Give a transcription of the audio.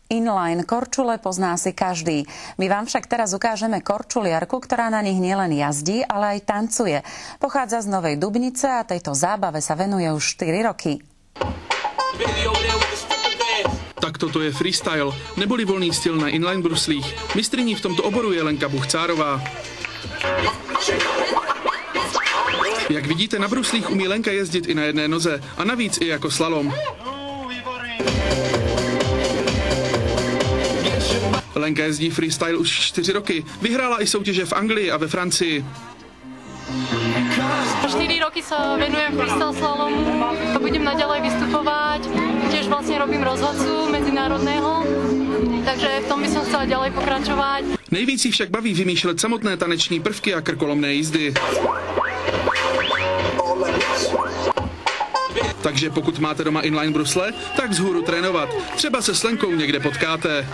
Inline korčule pozná si každý. My vám však teraz ukážeme korčuliarku, ktorá na nich nielen jazdí, ale aj tancuje. Pochádza z Novej Dubnice a tejto zábave sa venuje už 4 roky. Tak toto je freestyle, neboli volný styl na inline bruslích. Mistryní v tomto oboru je Lenka Buchcárová. Jak vidíte, na bruslích umí Lenka jezdit i na jedné noze a navíc i jako slalom. Lenka jezdí freestyle už 4 roky. Vyhrála i soutěže v Anglii a ve Francii. 4 roky sa venujem freestyle slalomu, to budem naďalej vystupovať. Tiež vlastne robím rozhodcu medzinárodného, takže v tom by som chcela ďalej pokračovať. Nejvíc jí však baví vymýšlet samotné taneční prvky a krkolomné jízdy. Takže pokud máte doma inline brusle, tak vzhůru trénovat. Třeba se s Lenkou někde potkáte.